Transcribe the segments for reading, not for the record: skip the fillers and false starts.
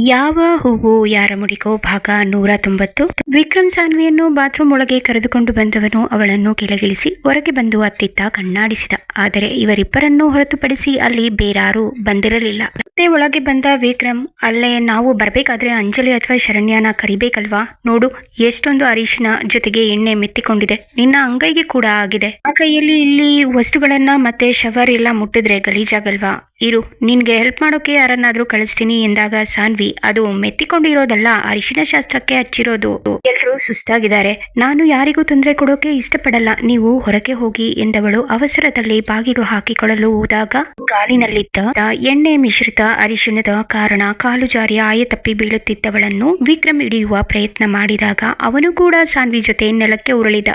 ಯಾವ ಹೂವು ಯಾರ ಮುಡಿಗೋ ಭಾಗ 190. ವಿಕ್ರಮ್ ಸಾನ್ವಿಯನ್ನು ಬಾತ್ರೂಮ್ ಒಳಗೆ ಕರೆದುಕೊಂಡು ಬಂದವನು ಅವಳನ್ನು ಕೆಳಗಿಳಿಸಿ ಹೊರಗೆ ಬಂದು ಅತ್ತಿತ್ತ ಕಣ್ಣಾಡಿಸಿದ. ಆದರೆ ಇವರಿಬ್ಬರನ್ನು ಹೊರತುಪಡಿಸಿ ಅಲ್ಲಿ ಬೇರಾರೂ ಬಂದಿರಲಿಲ್ಲ. ಮತ್ತೆ ಒಳಗೆ ಬಂದ ವಿಕ್ರಮ್, ಅಲ್ಲೇ ನಾವು ಬರ್ಬೇಕಾದ್ರೆ ಅಂಜಲಿ ಅಥವಾ ಶರಣ್ಯನ ಕರಿಬೇಕಲ್ವಾ? ನೋಡು, ಎಷ್ಟೊಂದು ಅರಿಶಿನ ಜೊತೆಗೆ ಎಣ್ಣೆ ಮೆತ್ತಿಕೊಂಡಿದೆ. ನಿನ್ನ ಅಂಗೈಗೆ ಕೂಡ ಆಗಿದೆ. ಆ ಕೈಯಲ್ಲಿ ಇಲ್ಲಿ ವಸ್ತುಗಳನ್ನ ಮತ್ತೆ ಶವರ್ ಎಲ್ಲ ಮುಟ್ಟಿದ್ರೆ ಗಲೀಜಾಗಲ್ವಾ? ಇರು, ನಿನ್ಗೆ ಹೆಲ್ಪ್ ಮಾಡೋಕೆ ಯಾರನ್ನಾದ್ರೂ ಕಳಿಸ್ತೀನಿ ಎಂದಾಗ ಸಾನ್ವಿ, ಅದು ಮೆತ್ತಿಕೊಂಡಿರೋದಲ್ಲ, ಅರಿಶಿನ ಶಾಸ್ತ್ರಕ್ಕೆ ಹಚ್ಚಿರೋದು. ಎಲ್ರೂ ಸುಸ್ತಾಗಿದ್ದಾರೆ, ನಾನು ಯಾರಿಗೂ ತೊಂದರೆ ಕೊಡೋಕೆ ಇಷ್ಟಪಡಲ್ಲ, ನೀವು ಹೊರಗೆ ಹೋಗಿ ಎಂದವಳು ಅವಸರದಲ್ಲಿ ಬಾಗಿಲು ಹಾಕಿಕೊಳ್ಳಲು ಹೋದಾಗ ಗಾಲಿನಲ್ಲಿದ್ದ ಎಣ್ಣೆ ಮಿಶ್ರಿತ ಅರಿಶಿಣದ ಕಾರಣ ಕಾಲು ಜಾರಿ ಆಯತಪ್ಪಿ ಬೀಳುತ್ತಿದ್ದವಳನ್ನು ವಿಕ್ರಮ್ ಹಿಡಿಯುವ ಪ್ರಯತ್ನ ಮಾಡಿದಾಗ ಅವನು ಕೂಡ ಸಾನ್ವಿ ಜೊತೆ ನೆಲಕ್ಕೆ ಉರುಳಿದ.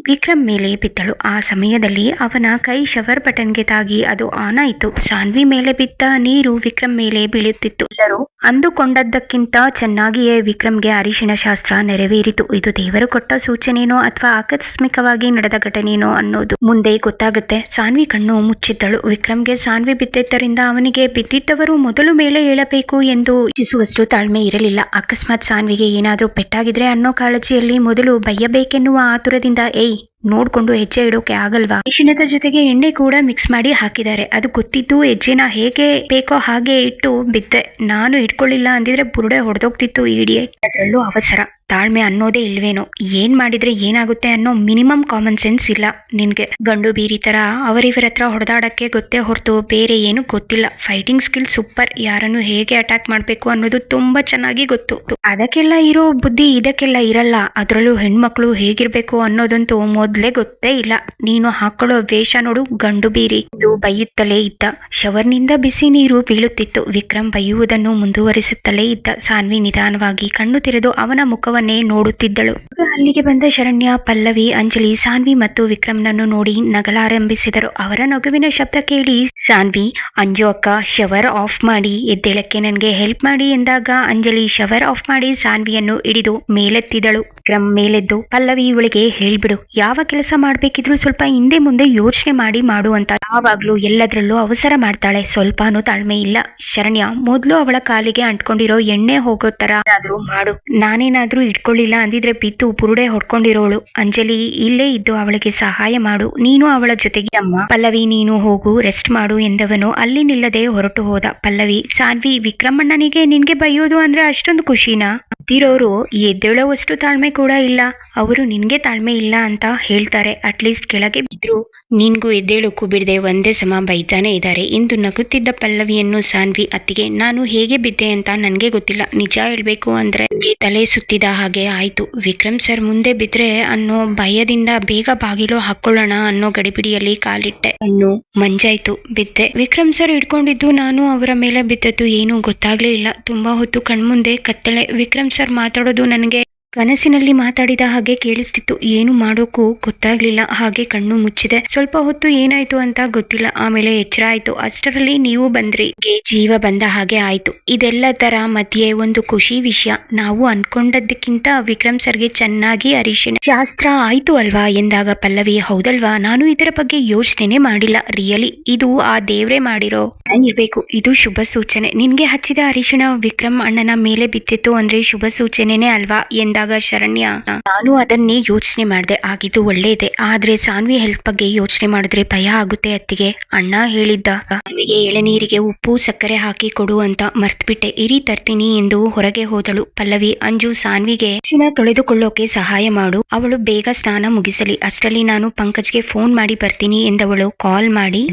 ವಿಕ್ರಮ್ ಮೇಲೆ ಬಿದ್ದಳು. ಆ ಸಮಯದಲ್ಲಿ ಅವನ ಕೈ ಶವರ್ ಬಟನ್ಗೆ ತಾಗಿ ಅದು ಆನ್ ಆಯಿತು. ಸಾನ್ವಿ ಮೇಲೆ ಬಿದ್ದ ನೀರು ವಿಕ್ರಮ್ ಮೇಲೆ ಬೀಳುತ್ತಿತ್ತು. ಎಲ್ಲರೂ ಅಂದುಕೊಂಡದ್ದಕ್ಕಿಂತ ಚೆನ್ನಾಗಿಯೇ ವಿಕ್ರಮ್ಗೆ ಅರಿಶಿಣ ಶಾಸ್ತ್ರ ನೆರವೇರಿತು. ಇದು ದೇವರು ಕೊಟ್ಟ ಸೂಚನೆನೋ ಅಥವಾ ಆಕಸ್ಮಿಕವಾಗಿ ನಡೆದ ಘಟನೆನೋ ಅನ್ನೋದು ಮುಂದೆ ಗೊತ್ತಾಗುತ್ತೆ. ಸಾನ್ವಿ ಕಣ್ಣು ಮುಚ್ಚಿದ್ದಳು. ವಿಕ್ರಮ್ಗೆ ಸಾನ್ವಿ ಬಿದ್ದಿದ್ದರಿಂದ ಅವನಿಗೆ ಬಿದ್ದಿದ್ದವರು ಮೊದಲು ಮೇಲೆ ಏಳಬೇಕು ಎಂದು ಇಚ್ಛಿಸುವಷ್ಟು ತಾಳ್ಮೆ ಇರಲಿಲ್ಲ. ಅಕಸ್ಮಾತ್ ಸಾನ್ವಿಗೆ ಏನಾದ್ರೂ ಪೆಟ್ಟಾಗಿದ್ರೆ ಅನ್ನೋ ಕಾಳಜಿಯಲ್ಲಿ ಮೊದಲು ಬಯ್ಯಬೇಕೆನ್ನುವ ಆತುರದಿಂದ, ಏಯ್ ನೋಡ್ಕೊಂಡು ಹೆಜ್ಜೆ ಇಡೋಕೆ ಆಗಲ್ವಾ? ಅರಿಶಿಣದ ಜೊತೆಗೆ ಎಣ್ಣೆ ಕೂಡ ಮಿಕ್ಸ್ ಮಾಡಿ ಹಾಕಿದ್ದಾರೆ. ಅದು ಗೊತ್ತಿದ್ದು ಹೆಜ್ಜೆನ ಹೇಗೆ ಬೇಕೋ ಹಾಗೆ ಇಟ್ಟು ಬಿದ್ದೆ. ನಾನು ಇಟ್ಕೊಳ್ಳಿಲ್ಲ ಅಂದಿದ್ರೆ ಬುರುಡೆ ಹೊಡೆದೋಗ್ತಿತ್ತು ಇಡಿಯೇಟ್. ಅದರಲ್ಲೂ ಅವಸರ, ತಾಳ್ಮೆ ಅನ್ನೋದೇ ಇಲ್ವೇನೋ. ಏನ್ ಮಾಡಿದ್ರೆ ಏನಾಗುತ್ತೆ ಅನ್ನೋ ಮಿನಿಮಮ್ ಕಾಮನ್ ಸೆನ್ಸ್ ಇಲ್ಲ ನಿನ್ಗೆ. ಗಂಡು ಬೀರಿ ತರ ಅವರಿವರ ಹತ್ರ ಹೊಡೆದಾಡಕ್ಕೆ ಗೊತ್ತೇ ಹೊರತು ಬೇರೆ ಏನು ಗೊತ್ತಿಲ್ಲ. ಫೈಟಿಂಗ್ ಸ್ಕಿಲ್ ಸೂಪರ್, ಯಾರನ್ನು ಹೇಗೆ ಅಟ್ಯಾಕ್ ಮಾಡ್ಬೇಕು ಅನ್ನೋದು ತುಂಬಾ ಚೆನ್ನಾಗಿ ಗೊತ್ತು. ಅದಕ್ಕೆಲ್ಲ ಇರೋ ಬುದ್ಧಿ ಇದಕ್ಕೆಲ್ಲ ಇರಲ್ಲ. ಅದರಲ್ಲೂ ಹೆಣ್ಮಕ್ಳು ಹೇಗಿರ್ಬೇಕು ಅನ್ನೋದಂತೂ ಮೊದ್ಲೇ ಗೊತ್ತೇ ಇಲ್ಲ. ನೀನು ಹಾಕೊಳ್ಳೋ ವೇಷ ನೋಡು, ಗಂಡು ಬೀರಿ. ಇದು ಬೈಯುತ್ತಲೇ ಇದ್ದ. ಶವರ್ನಿಂದ ಬಿಸಿ ನೀರು ಬೀಳುತ್ತಿತ್ತು. ವಿಕ್ರಮ್ ಬೈಯುವುದನ್ನು ಮುಂದುವರಿಸುತ್ತಲೇ ಇದ್ದ. ಸಾನ್ವಿ ನಿಧಾನವಾಗಿ ಕಣ್ಣು ತೆರೆದು ಅವನ ಮುಖವನ್ನೇ ನೋಡುತ್ತಿದ್ದಳು. ಅಲ್ಲಿಗೆ ಬಂದ ಶರಣ್ಯ, ಪಲ್ಲವಿ, ಅಂಜಲಿ ಸಾನ್ವಿ ಮತ್ತು ವಿಕ್ರಮ್ನನ್ನು ನೋಡಿ ನಗಲಾರಂಭಿಸಿದರು. ಅವರ ನಗುವಿನ ಶಬ್ದ ಕೇಳಿ ಸಾನ್ವಿ, ಅಂಜು ಅಕ್ಕ ಶವರ್ ಆಫ್ ಮಾಡಿ ಎದ್ದೇಳಕ್ಕೆ ನನ್ಗೆ ಹೆಲ್ಪ್ ಮಾಡಿ ಎಂದಾಗ ಅಂಜಲಿ ಶವರ್ ಆಫ್ ಮಾಡಿ ಸಾನ್ವಿಯನ್ನು ಹಿಡಿದು ಮೇಲೆತ್ತಿದಳು. ವಿಕ್ರಮ್ ಮೇಲೆದ್ದು, ಪಲ್ಲವಿ ಇವಳಿಗೆ ಹೇಳ್ಬಿಡು, ಯಾವ ಕೆಲಸ ಮಾಡ್ಬೇಕಿದ್ರು ಸ್ವಲ್ಪ ಹಿಂದೆ ಮುಂದೆ ಯೋಚನೆ ಮಾಡಿ ಮಾಡು ಅಂತ. ಯಾವಾಗ್ಲೂ ಎಲ್ಲದ್ರಲ್ಲೂ ಅವಸರ ಮಾಡ್ತಾಳೆ, ಸ್ವಲ್ಪನೂ ತಾಳ್ಮೆ ಇಲ್ಲ. ಶರಣ್ಯ, ಮೊದ್ಲು ಅವಳ ಕಾಲಿಗೆ ಅಂಟ್ಕೊಂಡಿರೋ ಎಣ್ಣೆ ಹೋಗೋ ತರ ಏನಾದ್ರೂ ಮಾಡು. ನಾನೇನಾದ್ರೂ ಇಟ್ಕೊಳ್ಳಿಲ್ಲ ಅಂದಿದ್ರೆ ಬಿದ್ದು ಬುರುಡೆ ಹೊಡ್ಕೊಂಡಿರೋಳು. ಅಂಜಲಿ, ಇಲ್ಲೇ ಇದ್ದು ಅವಳಿಗೆ ಸಹಾಯ ಮಾಡು. ನೀನು ಅವಳ ಜೊತೆಗೆ ಅಮ್ಮ. ಪಲ್ಲವಿ, ನೀನು ಹೋಗು ರೆಸ್ಟ್ ಮಾಡು ಎಂದವನು ಅಲ್ಲಿ ನಿಲ್ಲದೆ ಹೊರಟು ಹೋದ. ಪಲ್ಲವಿ, ಸಾನ್ವಿ, ವಿಕ್ರಮಣ್ಣನಿಗೆ ನಿನ್ಗೆ ಬೈಯೋದು ಅಂದ್ರೆ ಅಷ್ಟೊಂದು ಖುಷಿನಾ? ಇರೋರು ಎದ್ದೇಳುವಷ್ಟು ತಾಳ್ಮೆ ಕೂಡ ಇಲ್ಲ. ಅವರು ನಿನ್ಗೆ ತಾಳ್ಮೆ ಇಲ್ಲ ಅಂತ ಹೇಳ್ತಾರೆ. ಅಟ್ಲೀಸ್ಟ್ ಕೆಳಗೆ ಬಿದ್ರು ನಿನ್ಗೂ ಎದ್ದೇಳಕ್ಕೂ ಬಿಡದೆ ಒಂದೇ ಸಮ ಬೈತಾನೆ ಇದ್ದಾರೆ ಎಂದು ನಗುತ್ತಿದ್ದ ಪಲ್ಲವಿಯನ್ನು ಸಾನ್ವಿ, ಅತ್ತಿಗೆ, ನಾನು ಹೇಗೆ ಬಿದ್ದೆ ಅಂತ ನನ್ಗೆ ಗೊತ್ತಿಲ್ಲ. ನಿಜ ಹೇಳ್ಬೇಕು ಅಂದ್ರೆ ತಲೆ ಸುತ್ತಿದ ಹಾಗೆ ಆಯ್ತು. ವಿಕ್ರಮ್ ಸರ್ ಮುಂದೆ ಬಿದ್ರೆ ಅನ್ನೋ ಭಯದಿಂದ ಬೇಗ ಬಾಗಿಲು ಹಾಕೊಳ್ಳೋಣ ಅನ್ನೋ ಗಡಿಬಿಡಿಯಲ್ಲಿ ಕಾಲಿಟ್ಟೆ. ಕಣ್ಣು ಮಂಜಾಯ್ತು, ಬಿದ್ದೆ. ವಿಕ್ರಮ್ ಸರ್ ಹಿಡ್ಕೊಂಡಿದ್ದು ನಾನು ಅವರ ಮೇಲೆ ಬಿದ್ದದ್ದು ಏನೂ ಗೊತ್ತಾಗ್ಲೇ ಇಲ್ಲ. ತುಂಬಾ ಹೊತ್ತು ಕಣ್ಮುಂದೆ ಕತ್ತಲೆ. ವಿಕ್ರಮ್ ಸರ್ ಮಾತಾಡೋದು ನನಗೆ ಕನಸಿನಲ್ಲಿ ಮಾತಾಡಿದ ಹಾಗೆ ಕೇಳಿಸ್ತಿತ್ತು. ಏನು ಮಾಡೋಕ್ಕೂ ಗೊತ್ತಾಗ್ಲಿಲ್ಲ. ಹಾಗೆ ಕಣ್ಣು ಮುಚ್ಚಿದೆ. ಸ್ವಲ್ಪ ಹೊತ್ತು ಏನಾಯ್ತು ಅಂತ ಗೊತ್ತಿಲ್ಲ. ಆಮೇಲೆ ಎಚ್ಚರ ಆಯ್ತು. ಅಷ್ಟರಲ್ಲಿ ನೀವು ಬಂದ್ರಿ. ಜೀವ ಬಂದ ಹಾಗೆ ಆಯ್ತು. ಇದೆಲ್ಲದರ ಮಧ್ಯೆ ಒಂದು ಖುಷಿ ವಿಷಯ. ನಾವು ಅನ್ಕೊಂಡದ್ದಕ್ಕಿಂತ ವಿಕ್ರಮ್ ಸರ್ಗೆ ಚೆನ್ನಾಗಿ ಅರಿಶಿಣ ಶಾಸ್ತ್ರ ಆಯ್ತು ಅಲ್ವಾ ಎಂದಾಗ ಪಲ್ಲವಿ, ಹೌದಲ್ವಾ, ನಾನು ಇದರ ಬಗ್ಗೆ ಯೋಚನೆ ಮಾಡಿಲ್ಲ. ರಿಯಲಿ ಇದು ಆ ದೇವ್ರೇ ಮಾಡಿರೋ ಇರ್ಬೇಕು. ಇದು ಶುಭ ಸೂಚನೆ. ನಿನ್ಗೆ ಹಚ್ಚಿದ ಅರಿಶಿಣ ವಿಕ್ರಮ್ ಅಣ್ಣನ ಮೇಲೆ ಬಿತ್ತಿತ್ತು ಅಂದ್ರೆ ಶುಭ ಸೂಚನೆನೇ ಅಲ್ವಾ ಎಂದಾಗ ಶರಣ್ಯ, ನಾನು ಅದನ್ನೇ ಯೋಚನೆ ಮಾಡಿದೆ. ಆಗಿದ್ದು ಒಳ್ಳೇದೆ. ಆದ್ರೆ ಸಾನ್ವಿ ಹೆಲ್ತ್ ಬಗ್ಗೆ ಯೋಚನೆ ಮಾಡಿದ್ರೆ ಭಯ ಆಗುತ್ತೆ ಅತ್ತಿಗೆ. ಅಣ್ಣ ಹೇಳಿದ್ದ ಸಾನ್ವಿಗೆ ಎಳೆನೀರಿಗೆ ಉಪ್ಪು ಸಕ್ಕರೆ ಹಾಕಿ ಕೊಡು ಅಂತ ಮರ್ತ್ಬಿಟ್ಟೆ. ಇರಿ ತರ್ತೀನಿ ಎಂದು ಹೊರಗೆ ಹೋದಳು. ಪಲ್ಲವಿ, ಅಂಜು, ಸಾನ್ವಿಗೆ ಅರಿಶಿಣ ತೊಳೆದುಕೊಳ್ಳೋಕೆ ಸಹಾಯ ಮಾಡು. ಅವಳು ಬೇಗ ಸ್ನಾನ ಮುಗಿಸಲಿ. ಅಷ್ಟರಲ್ಲಿ ನಾನು ಪಂಕಜ್ಗೆ ಫೋನ್ ಮಾಡಿ ಬರ್ತೀನಿ ಎಂದವಳು ಕಾಲ್ ಮಾಡಿ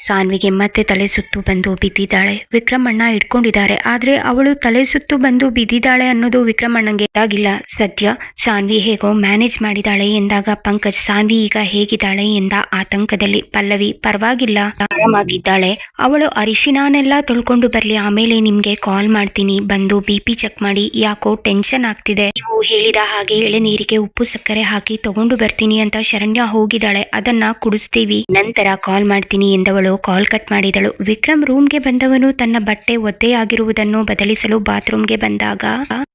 ಸಾನ್ವಿಗೆ ಮತ್ತೆ ತಲೆ ಸುತ್ತು ಬಂದು ಬಿದ್ದಿದ್ದಾಳೆ. ವಿಕ್ರಮ್ ಅಣ್ಣ ಇಟ್ಕೊಂಡಿದ್ದಾರೆ. ಆದ್ರೆ ಅವಳು ತಲೆ ಸುತ್ತು ಬಂದು ಬಿದ್ದಿದ್ದಾಳೆ ಅನ್ನೋದು ವಿಕ್ರಮ್ ಅಣ್ಣಂಗೆ ಆಗಿಲ್ಲ. ಸದ್ಯ ಸಾನ್ವಿ ಹೇಗೋ ಮ್ಯಾನೇಜ್ ಮಾಡಿದಾಳೆ ಎಂದಾಗ ಪಂಕಜ್, ಸಾನ್ವಿ ಈಗ ಹೇಗಿದ್ದಾಳೆ ಎಂದ ಆತಂಕದಲ್ಲಿ. ಪಲ್ಲವಿ, ಪರವಾಗಿಲ್ಲ, ಆರಾಮಾಗಿದ್ದಾಳೆ. ಅವಳು ಅರಿಶಿಣನೆಲ್ಲ ತೊಳ್ಕೊಂಡು ಬರ್ಲಿ, ಆಮೇಲೆ ನಿಮ್ಗೆ ಕಾಲ್ ಮಾಡ್ತೀನಿ. ಬಂದು BP ಚೆಕ್ ಮಾಡಿ. ಯಾಕೋ ಟೆನ್ಷನ್ ಆಗ್ತಿದೆ. ನೀವು ಹೇಳಿದ ಹಾಗೆ ಎಳೆನೀರಿಗೆ ಉಪ್ಪು ಸಕ್ಕರೆ ಹಾಕಿ ತಗೊಂಡು ಬರ್ತೀನಿ ಅಂತ ಶರಣ್ಯ ಹೋಗಿದ್ದಾಳೆ. ಅದನ್ನ ಕುಡಿಸ್ತೀವಿ, ನಂತರ ಕಾಲ್ ಮಾಡ್ತೀನಿ ಎಂದವಳು ಕಾಲ್ ಕಟ್ ಮಾಡಿದಳು. ವಿಕ್ರಮ್ ರೂಮ್ಗೆ ಬಂದವನು ತನ್ನ ಬಟ್ಟೆ ಒದ್ದೆಯಾಗಿರುವುದನ್ನು ಬದಲಿಸಲು ಬಾತ್ರೂಮ್ಗೆ ಬಂದಾಗ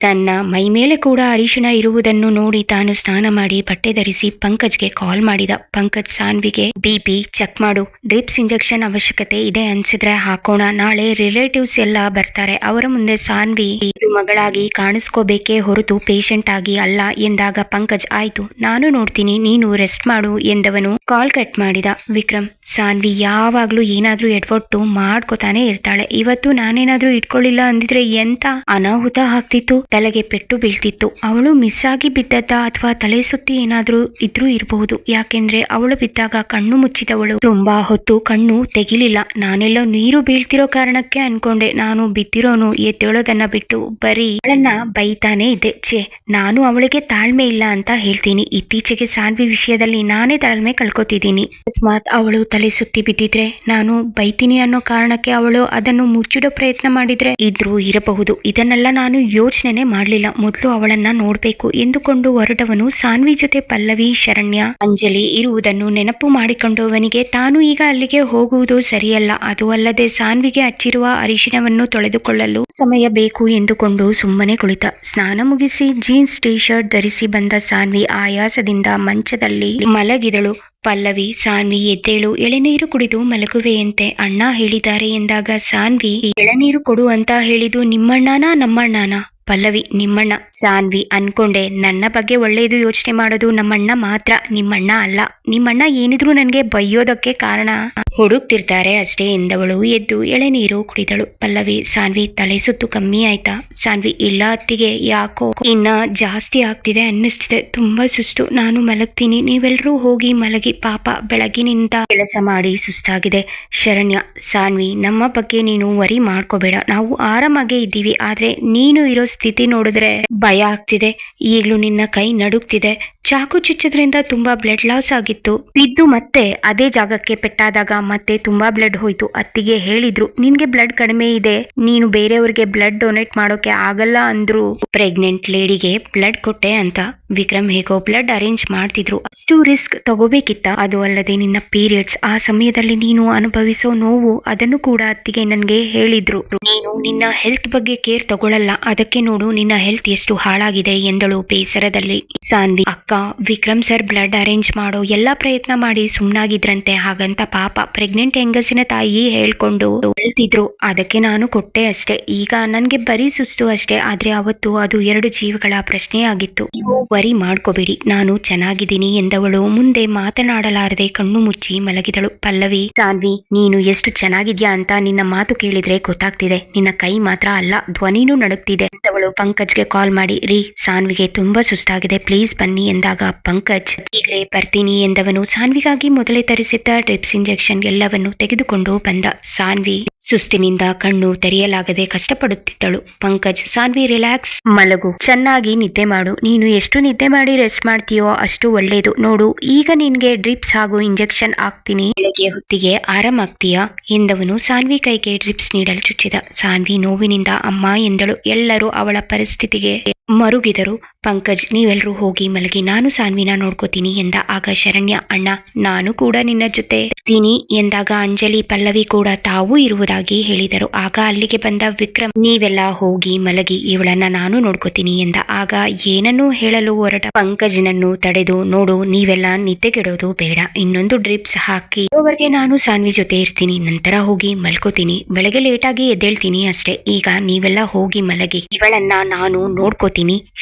ತನ್ನ ಮೈ ಮೇಲೆ ಕೂಡ ಅರಿಶಿಣ ಅರಿಶಿಣ ಇರುವುದನ್ನು ನೋಡಿ ತಾನು ಸ್ನಾನ ಮಾಡಿ ಬಟ್ಟೆ ಧರಿಸಿ ಪಂಕಜ್ಗೆ ಕಾಲ್ ಮಾಡಿದ. ಪಂಕಜ್ ಸಾನ್ವಿಗೆ ಬಿಪಿ ಚೆಕ್ ಮಾಡು, ಡ್ರಿಪ್ಸ್ ಇಂಜೆಕ್ಷನ್ ಅವಶ್ಯಕತೆ ಇದೆ ಅನ್ಸಿದ್ರೆ ಹಾಕೋಣ, ನಾಳೆ ರಿಲೇಟಿವ್ಸ್ ಎಲ್ಲ ಬರ್ತಾರೆ, ಅವರ ಮುಂದೆ ಸಾನ್ವಿ ಇದು ಮಗಳಾಗಿ ಕಾಣಿಸ್ಕೋಬೇಕೇ ಹೊರತು ಪೇಷಂಟ್ ಆಗಿ ಅಲ್ಲ ಎಂದಾಗ ಪಂಕಜ್ ಆಯ್ತು ನಾನು ನೋಡ್ತೀನಿ, ನೀನು ರೆಸ್ಟ್ ಮಾಡು ಎಂದವನು ಕಾಲ್ ಕಟ್ ಮಾಡಿದ. ವಿಕ್ರಮ್, ಸಾನ್ವಿ ಯಾವಾಗ್ಲೂ ಏನಾದ್ರೂ ಎಡ್ವಟ್ಟು ಮಾಡ್ಕೋತಾನೆ ಇರ್ತಾಳೆ, ಇವತ್ತು ನಾನೇನಾದ್ರೂ ಇಟ್ಕೊಳ್ಳಿಲ್ಲ ಅಂದಿದ್ರೆ ಎಂತ ಅನಾಹುತ ಆಗ್ತಿತ್ತು, ತಲೆಗೆ ಪೆಟ್ಟು ಬೀಳ್ತಿತ್ತು. ಅವಳು ಮಿಸ್ ಆಗಿ ಬಿದ್ದದ್ದ ಅಥವಾ ತಲೆ ಸುತ್ತಿ ಏನಾದ್ರೂ ಇದ್ರೂ ಇರಬಹುದು, ಯಾಕೆಂದ್ರೆ ಅವಳು ಬಿದ್ದಾಗ ಕಣ್ಣು ಮುಚ್ಚಿದವಳು ತುಂಬಾ ಹೊತ್ತು ಕಣ್ಣು ತೆಗಿಲಿಲ್ಲ. ನಾನೆಲ್ಲೋ ನೀರು ಬೀಳ್ತಿರೋ ಕಾರಣಕ್ಕೆ ಅನ್ಕೊಂಡೆ, ನಾನು ಬಿದ್ದಿರೋನು ಎದ್ದೇಳೋದನ್ನ ಬಿಟ್ಟು ಬರೀ ಅವಳನ್ನ ಬೈತಾನೆ ಇದ್ದೆ. ಛೇ, ನಾನು ಅವಳಿಗೆ ತಾಳ್ಮೆ ಇಲ್ಲ ಅಂತ ಹೇಳ್ತೀನಿ. ಇತ್ತೀಚೆಗೆ ಸಾನ್ವಿ ವಿಷಯದಲ್ಲಿ ನಾನೇ ತಾಳ್ಮೆ ಕಳ್ಕೊತಿದ್ದೀನಿ. ಅಕಸ್ಮಾತ್ ಅವಳು ತಲೆ ಸುತ್ತಿ ಬಿದ್ದಿದ್ರೆ ನಾನು ಬೈತೀನಿ ಅನ್ನೋ ಕಾರಣಕ್ಕೆ ಅವಳು ಅದನ್ನು ಮುಚ್ಚಿಡೋ ಪ್ರಯತ್ನ ಮಾಡಿದ್ರೆ ಇದ್ರೂ ಇರಬಹುದು. ಇದನ್ನೆಲ್ಲ ನಾನು ಯೋಚನೆ ಮಾಡ್ಲಿಲ್ಲ, ಮೊದಲು ಅವಳನ್ನ ನೋಡ್ಬೇಕು ಎಂದುಕೊಂಡು ಹೊರಟವನು ಸಾನ್ವಿ ಜೊತೆ ಪಲ್ಲವಿ, ಶರಣ್ಯ, ಅಂಜಲಿ ಇರುವುದನ್ನು ನೆನಪು ಮಾಡಿಕೊಂಡವನಿಗೆ ತಾನು ಈಗ ಅಲ್ಲಿಗೆ ಹೋಗುವುದು ಸರಿಯಲ್ಲ, ಅದು ಅಲ್ಲದೆ ಸಾನ್ವಿಗೆ ಹಚ್ಚಿರುವ ಅರಿಶಿಣವನ್ನು ತೊಳೆದುಕೊಳ್ಳಲು ಸಮಯ ಬೇಕು ಎಂದುಕೊಂಡು ಸುಮ್ಮನೆ ಕುಳಿತ. ಸ್ನಾನ ಮುಗಿಸಿ ಜೀನ್ಸ್ ಟೀ ಶರ್ಟ್ ಧರಿಸಿ ಬಂದ ಸಾನ್ವಿ ಆಯಾಸದಿಂದ ಮಂಚದಲ್ಲಿ ಮಲಗಿದಳು. ಪಲ್ಲವಿ, ಸಾನ್ವಿ ಎದ್ದೇಳು, ಎಳೆನೀರು ಕುಡಿದು ಮಲಗುವೆಯಂತೆ, ಅಣ್ಣ ಹೇಳಿದ್ದಾರೆ ಎಂದಾಗ ಸಾನ್ವಿ, ಎಳೆನೀರು ಕೊಡು ಅಂತ ಹೇಳಿದ್ದು ನಿಮ್ಮಣ್ಣನ ನಮ್ಮಣ್ಣನ? ಪಲ್ಲವಿ, ನಿಮ್ಮಣ್ಣ. ಸಾನ್ವಿ, ಅನ್ಕೊಂಡೆ, ನನ್ನ ಬಗ್ಗೆ ಒಳ್ಳೆಯದು ಯೋಚನೆ ಮಾಡೋದು ನಮ್ಮಣ್ಣ ಮಾತ್ರ, ನಿಮ್ಮಣ್ಣ ಅಲ್ಲ. ನಿಮ್ಮಣ್ಣ ಏನಿದ್ರು ನನ್ಗೆ ಬೈಯೋದಕ್ಕೆ ಕಾರಣ ಹುಡುಕ್ತಿರ್ತಾರೆ ಅಷ್ಟೇ ಎಂದವಳು ಎದ್ದು ಎಳೆನೀರು ಕುಡಿದಳು. ಪಲ್ಲವಿ, ಸಾನ್ವಿ ತಲೆ ಸುತ್ತು ಕಮ್ಮಿ ಆಯ್ತಾ? ಸಾನ್ವಿ, ಇಲ್ಲ ಅತ್ತಿಗೆ, ಯಾಕೋ ಇನ್ನ ಜಾಸ್ತಿ ಆಗ್ತಿದೆ ಅನ್ನಿಸ್ತಿದೆ, ತುಂಬಾ ಸುಸ್ತು, ನಾನು ಮಲಗ್ತೀನಿ, ನೀವೆಲ್ರೂ ಹೋಗಿ ಮಲಗಿ, ಪಾಪ ಬೆಳಗಿನಿಂದ ಕೆಲಸ ಮಾಡಿ ಸುಸ್ತಾಗಿದೆ. ಶರಣ್ಯ, ಸಾನ್ವಿ, ನಮ್ಮ ಬಗ್ಗೆ ನೀನು ವರಿ ಮಾಡ್ಕೋಬೇಡ, ನಾವು ಆರಾಮಾಗೇ ಇದ್ದೀವಿ, ಆದ್ರೆ ನೀನು ಇರೋ ಸ್ಥಿತಿ ನೋಡಿದ್ರೆ ಭಯ ಆಗ್ತಿದೆ. ಈಗ್ಲೂ ನಿನ್ನ ಕೈ ನಡುಗ್ತಿದೆ, ಚಾಕು ಚುಚ್ಚದ್ರಿಂದ ತುಂಬಾ ಬ್ಲಡ್ ಲಾಸ್ ಆಗಿತ್ತು, ಬಿದ್ದು ಮತ್ತೆ ಅದೇ ಜಾಗಕ್ಕೆ ಪೆಟ್ಟಾದಾಗ ಮತ್ತೆ ತುಂಬಾ ಬ್ಲಡ್ ಹೋಯ್ತು. ಅತ್ತಿಗೆ ಹೇಳಿದ್ರು ನಿನ್ಗೆ ಬ್ಲಡ್ ಕಡಿಮೆ ಇದೆ, ನೀನು ಬೇರೆಯವ್ರಿಗೆ ಬ್ಲಡ್ ಡೊನೇಟ್ ಮಾಡೋಕೆ ಆಗಲ್ಲ ಅಂದ್ರು. ಪ್ರೆಗ್ನೆಂಟ್ ಲೇಡಿಗೆ ಬ್ಲಡ್ ಕೊಟ್ಟೆ ಅಂತ ವಿಕ್ರಮ್ ಹೇಗೋ ಬ್ಲಡ್ ಅರೇಂಜ್ ಮಾಡ್ತಿದ್ರು, ಅಷ್ಟು ರಿಸ್ಕ್ ತಗೋಬೇಕಿತ್ತ? ಅದು ಅಲ್ಲದೆ ನಿನ್ನ ಪೀರಿಯಡ್ಸ್, ಆ ಸಮಯದಲ್ಲಿ ನೀನು ಅನುಭವಿಸೋ ನೋವು, ಅದನ್ನು ಕೂಡ ಅತ್ತಿಗೆ ನನ್ಗೆ ಹೇಳಿದ್ರು. ನೀನು ನಿನ್ನ ಹೆಲ್ತ್ ಬಗ್ಗೆ ಕೇರ್ ತಗೊಳ್ಳಲ್ಲ, ಅದಕ್ಕೆ ನೋಡು ನಿನ್ನ ಹೆಲ್ತ್ ಎಷ್ಟು ಹಾಳಾಗಿದೆ ಎಂದಳು ಬೇಸರದಲ್ಲಿ. ಸಾನ್ವಿ, ಅಕ್ಕ, ವಿಕ್ರಮ್ ಸರ್ ಬ್ಲಡ್ ಅರೇಂಜ್ ಮಾಡೋ ಎಲ್ಲಾ ಪ್ರಯತ್ನ ಮಾಡಿ ಸುಮ್ನಾಗಿದ್ರಂತೆ, ಹಾಗಂತ ಪಾಪ ಪ್ರೆಗ್ನೆಂಟ್ ಹೆಂಗಸಿನ ತಾಯಿ ಹೇಳ್ಕೊಂಡು ಹೇಳ್ತಿದ್ರು, ಅದಕ್ಕೆ ನಾನು ಕೊಟ್ಟೆ ಅಷ್ಟೇ. ಈಗ ನನ್ಗೆ ಬರೀ ಸುಸ್ತು ಅಷ್ಟೇ, ಆದ್ರೆ ಅವತ್ತು ಅದು 2 ಜೀವಗಳ ಪ್ರಶ್ನೆ ಆಗಿತ್ತು. ನೀವು ವರಿ ಮಾಡ್ಕೋಬೇಡಿ, ನಾನು ಚೆನ್ನಾಗಿದ್ದೀನಿ ಎಂದವಳು ಮುಂದೆ ಮಾತನಾಡಲಾರದೆ ಕಣ್ಣು ಮುಚ್ಚಿ ಮಲಗಿದಳು. ಪಲ್ಲವಿ, ಸಾನ್ವಿ, ನೀನು ಎಷ್ಟು ಚೆನ್ನಾಗಿದ್ಯಾ ಅಂತ ನಿನ್ನ ಮಾತು ಕೇಳಿದ್ರೆ ಗೊತ್ತಾಗ್ತಿದೆ, ನಿನ್ನ ಕೈ ಮಾತ್ರ ಅಲ್ಲ ಧ್ವನಿನೂ ನಡುಗ್ತಿದೆ ಎಂದವಳು ಪಂಕಜ್ಗೆ ಕಾಲ್ ಮಾಡಿ, ರೀ ಸಾನ್ವಿಗೆ ತುಂಬಾ ಸುಸ್ತಾಗಿದೆ, ಪ್ಲೀಸ್ ಬನ್ನಿ ಎಂದಾಗ ಪಂಕಜ್ ಈಗಲೇ ಬರ್ತೀನಿ ಎಂದವನು ಸಾನ್ವಿಗಾಗಿ ಮೊದಲೇ ತರಿಸಿದ್ದ ಡ್ರಿಪ್ಸ್ ಇಂಜೆಕ್ಷನ್ ಎಲ್ಲವನ್ನು ತೆಗೆದುಕೊಂಡು ಬಂದ. ಸಾನ್ವಿ ಸುಸ್ತಿನಿಂದ ಕಣ್ಣು ತೆರೆಯಲಾಗದೆ ಕಷ್ಟಪಡುತ್ತಿದ್ದಳು. ಪಂಕಜ್, ಸಾನ್ವಿ ರಿಲ್ಯಾಕ್ಸ್, ಮಲಗು, ಚೆನ್ನಾಗಿ ನಿದ್ದೆ ಮಾಡು, ನೀನು ಎಷ್ಟು ನಿದ್ದೆ ಮಾಡಿ ರೆಸ್ಟ್ ಮಾಡ್ತೀಯೋ ಅಷ್ಟು ಒಳ್ಳೇದು. ನೋಡು, ಈಗ ನಿನ್ಗೆ ಡ್ರಿಪ್ಸ್ ಹಾಗೂ ಇಂಜೆಕ್ಷನ್ ಹಾಕ್ತೀನಿ, ಬೆಳಗ್ಗೆ ಹೊತ್ತಿಗೆ ಆರಾಮಾಗ್ತೀಯಾ ಎಂದವನು ಸಾನ್ವಿ ಕೈಗೆ ಡ್ರಿಪ್ಸ್ ನೀಡಲು ಚುಚ್ಚಿದ. ಸಾನ್ವಿ ನೋವಿನಿಂದ ಅಮ್ಮ ಎಂದಳು. ಎಲ್ಲರೂ ಅವಳ ಪರಿಸ್ಥಿತಿಗೆ ಮರುಗಿದರು. ಪಂಕಜ್, ನೀವೆಲ್ಲರೂ ಹೋಗಿ ಮಲಗಿ, ನಾನು ಸಾನ್ವಿನ ನೋಡ್ಕೋತೀನಿ ಎಂದ. ಆಗ ಶರಣ್ಯ, ಅಣ್ಣ ನಾನು ಕೂಡ ನಿನ್ನ ಜೊತೆ ಇರ್ತೀನಿ ಎಂದಾಗ ಅಂಜಲಿ, ಪಲ್ಲವಿ ಕೂಡ ತಾವೂ ಇರುವುದಾಗಿ ಹೇಳಿದರು. ಆಗ ಅಲ್ಲಿಗೆ ಬಂದ ವಿಕ್ರಮ್, ನೀವೆಲ್ಲ ಹೋಗಿ ಮಲಗಿ, ಇವಳನ್ನ ನಾನು ನೋಡ್ಕೋತೀನಿ ಎಂದ. ಆಗ ಏನನ್ನೂ ಹೇಳಲು ಹೊರಟ ಪಂಕಜ್ನನ್ನು ತಡೆದು, ನೋಡು ನೀವೆಲ್ಲ ನಿದ್ದೆಗೆಡೋದು ಬೇಡ, ಇನ್ನೊಂದು ಡ್ರಿಪ್ಸ್ ಹಾಕಿ ಅವರಿಗೆ ನಾನು ಸಾನ್ವಿ ಜೊತೆ ಇರ್ತೀನಿ, ನಂತರ ಹೋಗಿ ಮಲ್ಕೋತೀನಿ, ಬೆಳಗ್ಗೆ ಲೇಟಾಗಿ ಎದ್ದೇಳ್ತೀನಿ ಅಷ್ಟೇ, ಈಗ ನೀವೆಲ್ಲ ಹೋಗಿ ಮಲಗಿ, ಇವಳನ್ನ ನಾನು ನೋಡ್ಕೋತೀನಿ.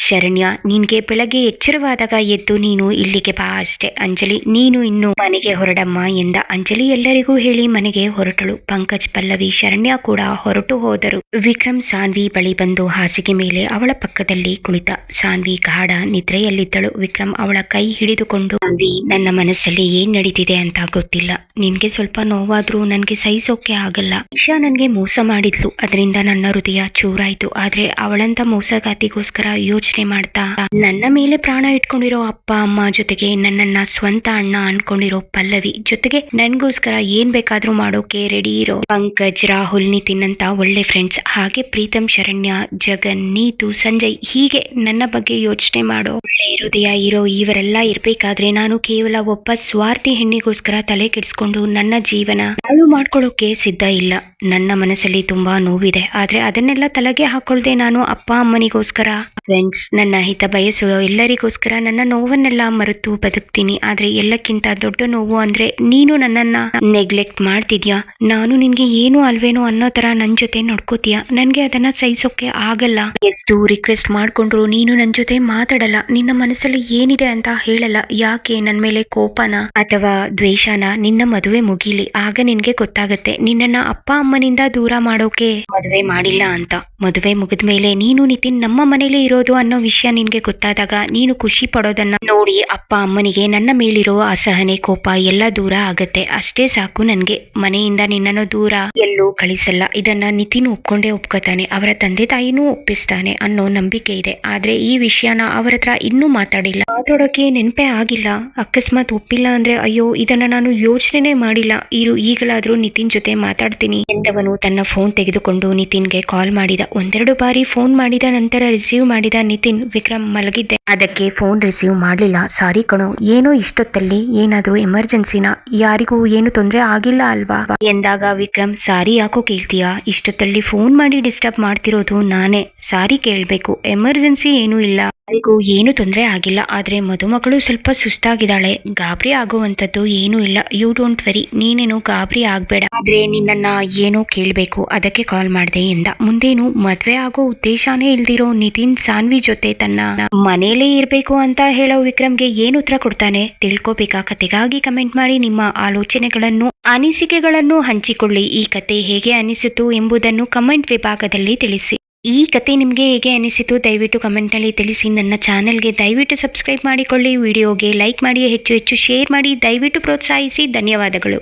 ಶರಣ್ಯ, ನಿನ್ಗೆ ಬೆಳಗ್ಗೆ ಎಚ್ಚರವಾದಾಗ ಎದ್ದು ನೀನು ಇಲ್ಲಿಗೆ ಬಾ ಅಷ್ಟೇ. ಅಂಜಲಿ, ನೀನು ಇನ್ನು ಮನೆಗೆ ಹೊರಡಮ್ಮ ಎಂದ. ಅಂಜಲಿ ಎಲ್ಲರಿಗೂ ಹೇಳಿ ಮನೆಗೆ ಹೊರಟಳು. ಪಂಕಜ್, ಪಲ್ಲವಿ, ಶರಣ್ಯ ಕೂಡ ಹೊರಟು ಹೋದರು. ವಿಕ್ರಮ್ ಸಾನ್ವಿ ಬಳಿ ಬಂದು ಹಾಸಿಗೆ ಮೇಲೆ ಅವಳ ಪಕ್ಕದಲ್ಲಿ ಕುಳಿತ. ಸಾನ್ವಿ ಗಾಢ ನಿದ್ರೆಯಲ್ಲಿದ್ದಳು. ವಿಕ್ರಮ್ ಅವಳ ಕೈ ಹಿಡಿದುಕೊಂಡು, ಸಾನ್ವಿ, ನನ್ನ ಮನಸ್ಸಲ್ಲಿ ಏನ್ ನಡೀತಿದೆ ಅಂತ ಗೊತ್ತಿಲ್ಲ, ನಿನ್ಗೆ ಸ್ವಲ್ಪ ನೋವಾದ್ರೂ ನನ್ಗೆ ಸಹಿಸೋಕೆ ಆಗಲ್ಲ. ಇಶಾ ನನ್ಗೆ ಮೋಸ ಮಾಡಿದ್ಲು, ಅದರಿಂದ ನನ್ನ ಹೃದಯ ಚೂರಾಯ್ತು, ಆದ್ರೆ ಅವಳಂತ ಮೋಸಗಾತಿಗೋಸ್ಕರ ಯೋಚನೆ ಮಾಡ್ತಾ ನನ್ನ ಮೇಲೆ ಪ್ರಾಣ ಇಟ್ಕೊಂಡಿರೋ ಅಪ್ಪ ಅಮ್ಮ ಜೊತೆಗೆ ನನ್ನನ್ನ ಸ್ವಂತ ಅಣ್ಣ ಅನ್ಕೊಂಡಿರೋ ಪಲ್ಲವಿ ಜೊತೆಗೆ ನನ್ಗೋಸ್ಕರ ಏನ್ ಬೇಕಾದ್ರೂ ಮಾಡೋಕೆ ರೆಡಿ ಇರೋ ಪಂಕಜ್, ರಾಹುಲ್, ನಿತಿನ್ ಅಂತ ಒಳ್ಳೆ ಫ್ರೆಂಡ್ಸ್, ಹಾಗೆ ಪ್ರೀತಮ್, ಶರಣ್ಯ, ಜಗನ್, ನೀತು, ಸಂಜಯ್, ಹೀಗೆ ನನ್ನ ಬಗ್ಗೆ ಯೋಚನೆ ಮಾಡೋ ಒಳ್ಳೆ ಹೃದಯ ಇರೋ ಇವರೆಲ್ಲ ಇರ್ಬೇಕಾದ್ರೆ ನಾನು ಕೇವಲ ಒಬ್ಬ ಸ್ವಾರ್ಥಿ ಹೆಣ್ಣಿಗೋಸ್ಕರ ತಲೆ ಕೆಡಿಸ್ಕೊಂಡು ನನ್ನ ಜೀವನ ಹಾಳು ಮಾಡ್ಕೊಳ್ಳೋಕೆ ಸಿದ್ಧ ಇಲ್ಲ. ನನ್ನ ಮನಸ್ಸಲ್ಲಿ ತುಂಬಾ ನೋವಿದೆ, ಆದ್ರೆ ಅದನ್ನೆಲ್ಲ ತಲೆಗೆ ಹಾಕೊಳ್ದೆ ನಾನು ಅಪ್ಪ ಅಮ್ಮನಿಗೋಸ್ಕರ, ಫ್ರೆಂಡ್ಸ್, ನನ್ನ ಹಿತ ಬಯಸುವ ಎಲ್ಲರಿಗೋಸ್ಕರ ನನ್ನ ನೋವನ್ನೆಲ್ಲ ಮರೆತು ಬದುಕ್ತೀನಿ. ಆದ್ರೆ ಎಲ್ಲಕ್ಕಿಂತ ದೊಡ್ಡ ನೋವು ಅಂದ್ರೆ ನೀನು ನನ್ನನ್ನ ನೆಗ್ಲೆಕ್ಟ್ ಮಾಡ್ತಿದ್ಯಾ, ನಾನು ನಿನ್ಗೆ ಏನು ಅಲ್ವೇನೋ ಅನ್ನೋ ತರ ನನ್ ಜೊತೆ ನಡ್ಕೋತೀಯ. ನನ್ಗೆ ಅದನ್ನ ಸಹಿಸೋಕೆ ಆಗಲ್ಲ. ಎಷ್ಟು ರಿಕ್ವೆಸ್ಟ್ ಮಾಡ್ಕೊಂಡ್ರು ನೀನು ನನ್ ಜೊತೆ ಮಾತಾಡಲ್ಲ, ನಿನ್ನ ಮನಸ್ಸಲ್ಲಿ ಏನಿದೆ ಅಂತ ಹೇಳಲ್ಲ. ಯಾಕೆ? ನನ್ ಮೇಲೆ ಕೋಪನ ಅಥವಾ ದ್ವೇಷನ? ನಿನ್ನ ಮದುವೆ ಮುಗೀಲಿ, ಆಗ ನಿನ್ಗೆ ಗೊತ್ತಾಗತ್ತೆ ನಿನ್ನನ್ನ ಅಪ್ಪ ಅಮ್ಮನಿಂದ ದೂರ ಮಾಡೋಕೆ ಮದುವೆ ಮಾಡಿಲ್ಲ ಅಂತ. ಮದುವೆ ಮುಗಿದ್ಮೇಲೆ ನೀನು ನಿತಿನ್ ನಮ್ಮ ಮನೇಲಿ ಇರೋದು ಅನ್ನೋ ವಿಷಯ ನಿನ್ಗೆ ಗೊತ್ತಾದಾಗ ನೀನು ಖುಷಿ ಪಡೋದನ್ನ ನೋಡಿ ಅಪ್ಪ ಅಮ್ಮನಿಗೆ ನನ್ನ ಮೇಲಿರೋ ಅಸಹನೆ, ಕೋಪ ಎಲ್ಲ ದೂರ ಆಗತ್ತೆ. ಅಷ್ಟೇ ಸಾಕು ನನ್ಗೆ. ಮನೆಯಿಂದ ನಿನ್ನನ್ನು ದೂರ ಎಲ್ಲೂ ಕಳಿಸಲ್ಲ. ಇದನ್ನ ನಿತಿನ್ ಒಪ್ಕೊಂಡೇ ಒಪ್ಕೋತಾನೆ, ಅವರ ತಂದೆ ತಾಯಿನೂ ಒಪ್ಪಿಸ್ತಾನೆ ಅನ್ನೋ ನಂಬಿಕೆ ಇದೆ. ಆದ್ರೆ ಈ ವಿಷಯನ ಅವರ ಹತ್ರ ಇನ್ನೂ ಮಾತಾಡೋಕೆ ನೆನಪೇ ಆಗಿಲ್ಲ. ಅಕಸ್ಮಾತ್ ಒಪ್ಪಿಲ್ಲ ಅಂದ್ರೆ ಅಯ್ಯೋ ಇದನ್ನ ನಾನು ಯೋಚನೆ ಮಾಡಿಲ್ಲ, ಈಗಲಾದ್ರೂ ನಿತಿನ್ ಜೊತೆ ಮಾತಾಡ್ತೀನಿ ಎಂದವನು ತನ್ನ ಫೋನ್ ತೆಗೆದುಕೊಂಡು ನಿತಿನ್ಗೆ ಕಾಲ್ ಮಾಡಿದ. ಒಂದೆರಡು ಬಾರಿ ಫೋನ್ ಮಾಡಿದ ನಂತರ ರಿಸೀವ್ ಮಾಡಿದ ನಿತಿನ್, ವಿಕ್ರಮ್ ಮಲಗಿದ್ದೆ, ಅದಕ್ಕೆ ಫೋನ್ ರಿಸೀವ್ ಮಾಡ್ಲಿಲ್ಲ, ಸಾರಿ ಕಣೋ. ಏನೋ ಇಷ್ಟೊತ್ತಲ್ಲಿ ಏನಾದ್ರೂ ಎಮರ್ಜೆನ್ಸಿನ? ಯಾರಿಗೂ ಏನು ತೊಂದರೆ ಆಗಿಲ್ಲ ಅಲ್ವಾ ಎಂದಾಗ ವಿಕ್ರಮ್, ಸಾರಿ ಯಾಕೋ ಕೇಳ್ತೀಯಾ, ಇಷ್ಟೊತ್ತಲ್ಲಿ ಫೋನ್ ಮಾಡಿ ಡಿಸ್ಟರ್ಬ್ ಮಾಡ್ತಿರೋದು ನಾನೇ, ಸಾರಿ ಕೇಳ್ಬೇಕು, ಎಮರ್ಜೆನ್ಸಿ ಏನೂ ಇಲ್ಲ, ಯಾರಿಗೂ ಏನು ತೊಂದರೆ ಆಗಿಲ್ಲ. ಆದ್ರೆ ಮದುಮಗಳು ಸ್ವಲ್ಪ ಸುಸ್ತಾಗಿದ್ದಾಳೆ, ಗಾಬರಿ ಆಗುವಂತದ್ದು ಏನೂ ಇಲ್ಲ, ಯು ಡೋಂಟ್ ವೆರಿ, ನೀನೇನು ಗಾಬರಿ ಆಗ್ಬೇಡ. ಆದ್ರೆ ನಿನ್ನನ್ನ ಏನೋ ಕೇಳ್ಬೇಕು, ಅದಕ್ಕೆ ಕಾಲ್ ಮಾಡ್ದೆ ಎಂದ. ಮುಂದೇನು ಮದ್ವೆ ಆಗೋ ಉದ್ದೇಶನೇ ಇಲ್ದಿರೋ ನಿತಿನ್ ಸಾನ್ವಿ ಜೊತೆ ತನ್ನ ಮನೇಲೇ ಇರ್ಬೇಕು ಅಂತ ಹೇಳೋ ವಿಕ್ರಮ್ಗೆ ಏನು ಉತ್ತರ ಕೊಡ್ತಾನೆ ತಿಳ್ಕೋಬೇಕಾ? ಕತೆಗಾಗಿ ಕಮೆಂಟ್ ಮಾಡಿ ನಿಮ್ಮ ಆಲೋಚನೆಗಳನ್ನು, ಅನಿಸಿಕೆಗಳನ್ನು ಹಂಚಿಕೊಳ್ಳಿ. ಈ ಕತೆ ಹೇಗೆ ಅನಿಸಿತು ಎಂಬುದನ್ನು ಕಮೆಂಟ್ ವಿಭಾಗದಲ್ಲಿ ತಿಳಿಸಿ. ಈ ಕತೆ ನಿಮಗೆ ಹೇಗೆ ಅನಿಸಿತು ದಯವಿಟ್ಟು ಕಮೆಂಟ್ನಲ್ಲಿ ತಿಳಿಸಿ. ನನ್ನ ಚಾನೆಲ್ಗೆ ದಯವಿಟ್ಟು ಸಬ್ಸ್ಕ್ರೈಬ್ ಮಾಡಿಕೊಳ್ಳಿ, ವಿಡಿಯೋಗೆ ಲೈಕ್ ಮಾಡಿ, ಹೆಚ್ಚು ಹೆಚ್ಚು ಶೇರ್ ಮಾಡಿ, ದಯವಿಟ್ಟು ಪ್ರೋತ್ಸಾಹಿಸಿ. ಧನ್ಯವಾದಗಳು.